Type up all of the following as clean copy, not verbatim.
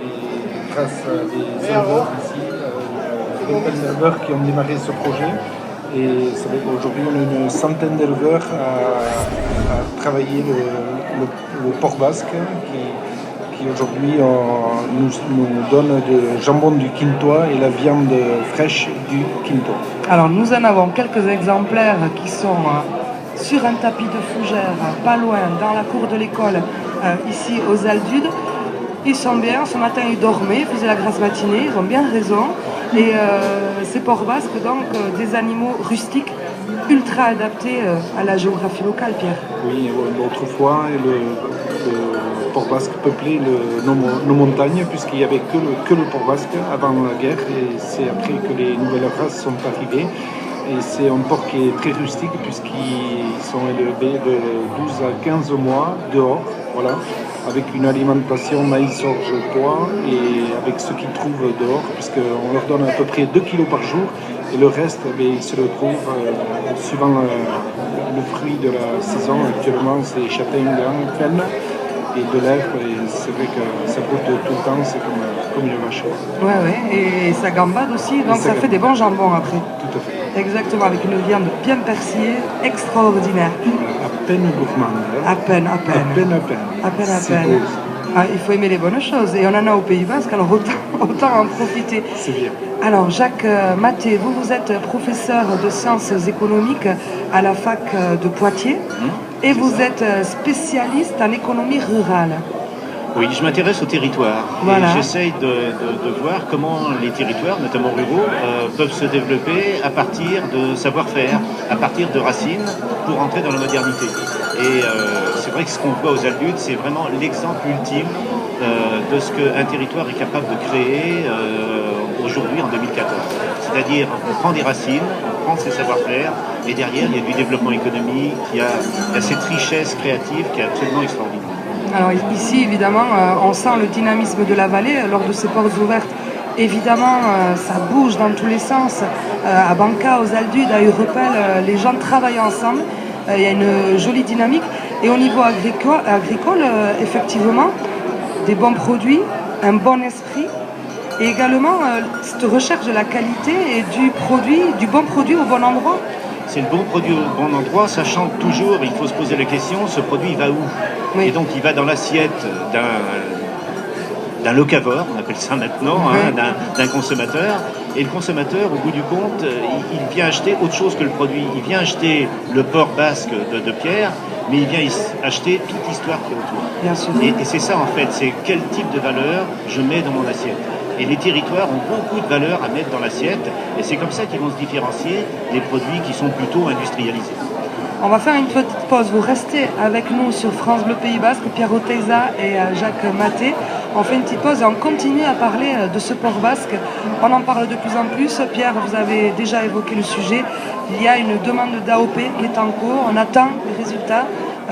Et grâce à des éleveurs ici, des éleveurs qui ont démarré ce projet. Et c'est vrai qu'aujourd'hui, on a une centaine d'éleveurs à travailler le porc basque qui aujourd'hui nous donne du jambon du Quintois et la viande fraîche du Quintois. Alors nous en avons quelques exemplaires qui sont sur un tapis de fougères, pas loin, dans la cour de l'école, ici aux Aldudes. Ils sont bien, ce matin ils dormaient, ils faisaient la grasse matinée, ils ont bien raison. Et ces porcs basques, donc des animaux rustiques, ultra adaptés à la géographie locale, Pierre. Oui, autrefois, le porc basque peuplait nos montagnes, puisqu'il n'y avait que le porc basque avant la guerre, et c'est après que les nouvelles races sont arrivées. Et c'est un porc qui est très rustique, puisqu'ils sont élevés de 12 à 15 mois dehors, voilà, avec une alimentation maïs, orge, pois, et avec ce qu'ils trouvent dehors, puisqu'on leur donne à peu près 2 kilos par jour, et le reste, ils se le trouvent suivant le fruit de la saison. Actuellement, c'est châtaigne, canne et de l'herbe, et c'est vrai que ça broute tout le temps, c'est comme une vache. Ouais, et ça gambade aussi, donc ça fait des bons jambons après. Tout à fait. Exactement, avec une viande bien persillée, extraordinaire. À peine gourmande. À peine. À peine. C'est beau. Ah, il faut aimer les bonnes choses, et on en a au Pays Basque, alors autant en profiter. C'est bien. Alors Jacques Maté, vous êtes professeur de sciences économiques à la fac de Poitiers, et vous êtes spécialiste en économie rurale. Oui, je m'intéresse au territoire. Voilà. Et j'essaye de voir comment les territoires, notamment ruraux, peuvent se développer à partir de savoir-faire, à partir de racines, pour entrer dans la modernité. Et c'est vrai que ce qu'on voit aux Aldudes, c'est vraiment l'exemple ultime de ce qu'un territoire est capable de créer aujourd'hui en 2014. C'est-à-dire, on prend des racines, on prend ses savoir-faire, et derrière, il y a du développement économique, il y a cette richesse créative qui est absolument extraordinaire. Alors ici, évidemment, on sent le dynamisme de la vallée lors de ces portes ouvertes. Évidemment, ça bouge dans tous les sens. À Banca, aux Aldudes, à Urepel, les gens travaillent ensemble. Il y a une jolie dynamique. Et au niveau agricole, effectivement, des bons produits, un bon esprit. Et également, cette recherche de la qualité et du bon produit au bon endroit. C'est le bon produit au bon endroit, sachant que toujours, il faut se poser la question, ce produit, il va où? Oui. Et donc, il va dans l'assiette d'un locavore, on appelle ça maintenant, d'un consommateur. Et le consommateur, au bout du compte, il vient acheter autre chose que le produit. Il vient acheter le porc basque de Pierre, mais il vient acheter toute l'histoire qui est autour. Bien sûr. Et c'est ça, en fait, c'est quel type de valeur je mets dans mon assiette. Et les territoires ont beaucoup de valeur à mettre dans l'assiette, et c'est comme ça qu'ils vont se différencier des produits qui sont plutôt industrialisés. On va faire une petite pause. Vous restez avec nous sur France Bleu Pays Basque, Pierre Oteiza et Jacques Maté. On fait une petite pause et on continue à parler de ce porc basque. On en parle de plus en plus. Pierre, vous avez déjà évoqué le sujet. Il y a une demande d'AOP qui est en cours. On attend les résultats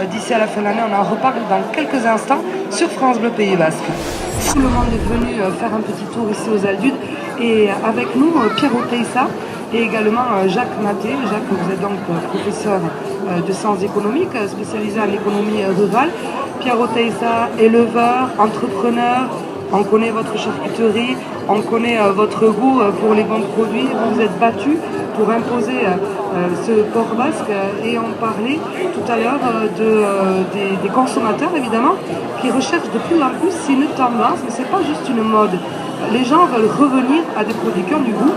d'ici à la fin de l'année. On en reparle dans quelques instants sur France Bleu Pays Basque. Tout le monde est venu faire un petit tour ici aux Aldudes. Et avec nous, Pierre Oteiza et également Jacques Maté. Jacques, vous êtes donc professeur de sciences économiques, spécialisé en économie rurale. Pierre Oteiza, éleveur, entrepreneur. On connaît votre charcuterie, on connaît votre goût pour les bons produits. Vous vous êtes battu pour imposer ce porc basque, et on parlait tout à l'heure des consommateurs, évidemment, qui recherchent de plus en plus. C'est une tendance, mais ce n'est pas juste une mode. Les gens veulent revenir à des produits qui ont du goût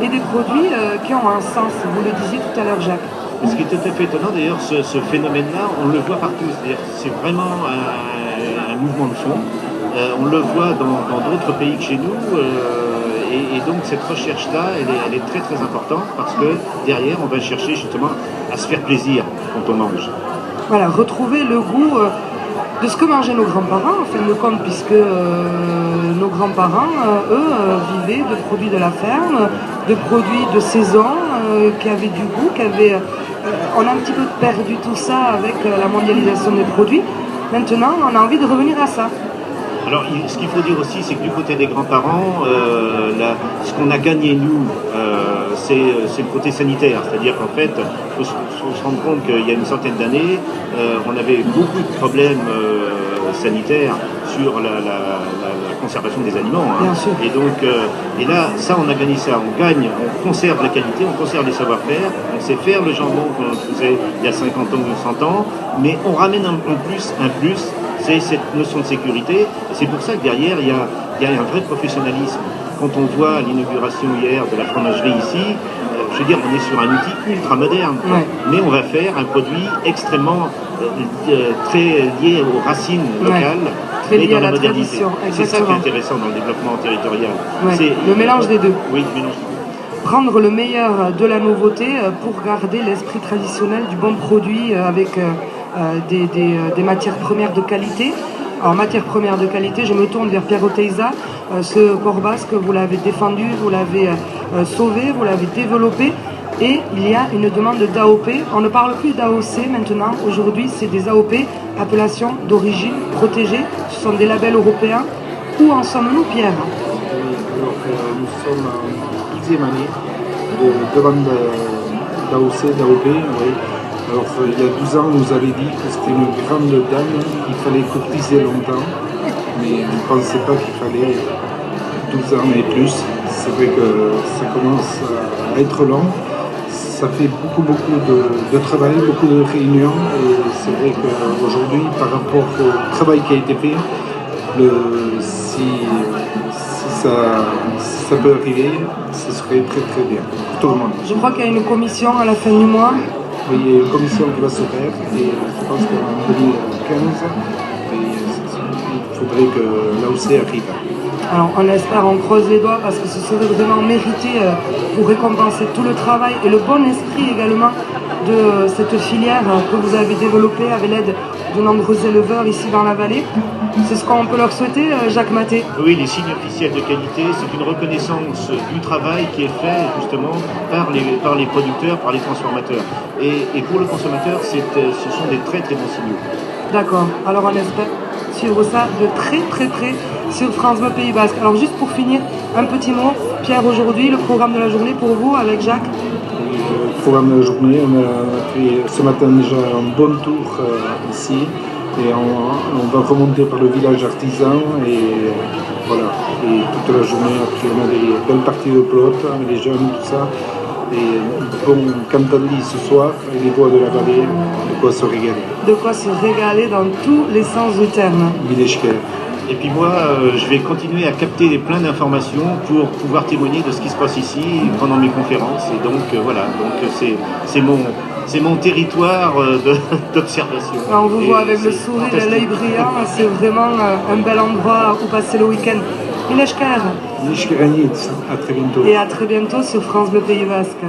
et des produits qui ont un sens. Vous le disiez tout à l'heure, Jacques. Ce qui est tout à fait étonnant, d'ailleurs, ce phénomène-là, on le voit partout. C'est-à-dire, c'est vraiment un mouvement de fond. On le voit dans d'autres pays que chez nous. Et donc, cette recherche-là, elle est très très importante, parce que derrière, on va chercher justement à se faire plaisir quand on mange. Voilà, retrouver le goût de ce que mangeaient nos grands-parents, en fin de compte, puisque nos grands-parents, eux, vivaient de produits de la ferme, de produits de saison, qui avaient du goût, on a un petit peu perdu tout ça avec la mondialisation des produits. Maintenant, on a envie de revenir à ça. Alors, ce qu'il faut dire aussi, c'est que du côté des grands-parents, ce qu'on a gagné, nous, c'est le côté sanitaire. C'est-à-dire qu'en fait, il faut se rendre compte qu'il y a une centaine d'années, on avait beaucoup de problèmes sanitaires sur la conservation des aliments. Hein. Bien sûr. Et donc, et là, ça, on a gagné ça. On gagne, on conserve la qualité, on conserve les savoir-faire, on sait faire le jambon qu'on faisait il y a 50 ans ou 100 ans, mais on ramène un plus, c'est cette notion de sécurité. Et c'est pour ça que derrière, il y a un vrai professionnalisme. Quand on voit l'inauguration hier de la fromagerie ici, je veux dire, on est sur un outil ultra moderne, Ouais. mais on va faire un produit extrêmement très lié aux racines locales, Très mais lié dans à la la modernité. tradition, C'est ça qui est exactement. intéressant dans le développement territorial. Ouais, C'est le mélange des deux. Oui, le mélange des deux. Prendre le meilleur de la nouveauté pour garder l'esprit traditionnel du bon produit avec des matières premières de qualité. En matière première de qualité, je me tourne vers Pierre Oteiza. Ce port basque, vous l'avez défendu, vous l'avez sauvé, vous l'avez développé. Et il y a une demande d'AOP. On ne parle plus d'AOC maintenant. Aujourd'hui, c'est des AOP, appellation d'origine protégée. Ce sont des labels européens. Où en sommes-nous, Pierre? Alors, nous sommes en 10e année de demande d'AOC, d'AOP. Oui. Alors, il y a 12 ans, on nous avait dit que c'était une grande dame, qu'il fallait cotiser longtemps, mais on ne pensait pas qu'il fallait 12 ans et plus. C'est vrai que ça commence à être long. Ça fait beaucoup de travail, beaucoup de réunions, et c'est vrai qu'aujourd'hui, par rapport au travail qui a été fait, si ça peut arriver, ce serait très très bien pour tout le monde. Je crois qu'il y a une commission à la fin du mois. Oui, il y a une commission qui va se faire, et je pense qu'en 2015, il faudrait que l'AOC arrive. Alors on espère, on creuse les doigts parce que ce serait vraiment mérité pour récompenser tout le travail et le bon esprit également de cette filière que vous avez développée avec l'aide de nombreux éleveurs ici dans la vallée. C'est ce qu'on peut leur souhaiter, Jacques Maté. Oui, les signes officiels de qualité, c'est une reconnaissance du travail qui est fait justement par les producteurs, par les transformateurs. Et pour le consommateur, ce sont des très très bons signaux. D'accord, alors on espère suivre ça de très très près sur France Bleu Pays Basque. Alors juste pour finir, un petit mot, Pierre, aujourd'hui, le programme de la journée pour vous avec Jacques? Le programme de la journée, on a fait ce matin déjà un bon tour ici, et on va remonter par le village artisan, et voilà, et toute la journée après on a des belles parties de pelote avec les jeunes, tout ça. Et bon, Cantali ce soir, et les bois de la vallée, de quoi se régaler. De quoi se régaler dans tous les sens du terme. Villéchker. Et puis moi, je vais continuer à capter plein d'informations pour pouvoir témoigner de ce qui se passe ici pendant mes conférences. Et donc voilà, donc c'est mon territoire d'observation. On vous voit avec le sourire et l'œil brillant, c'est vraiment un bel endroit où passer le week-end. Villéchker. Villéchker, à très bientôt. Et à très bientôt sur France Bleu Pays Basque.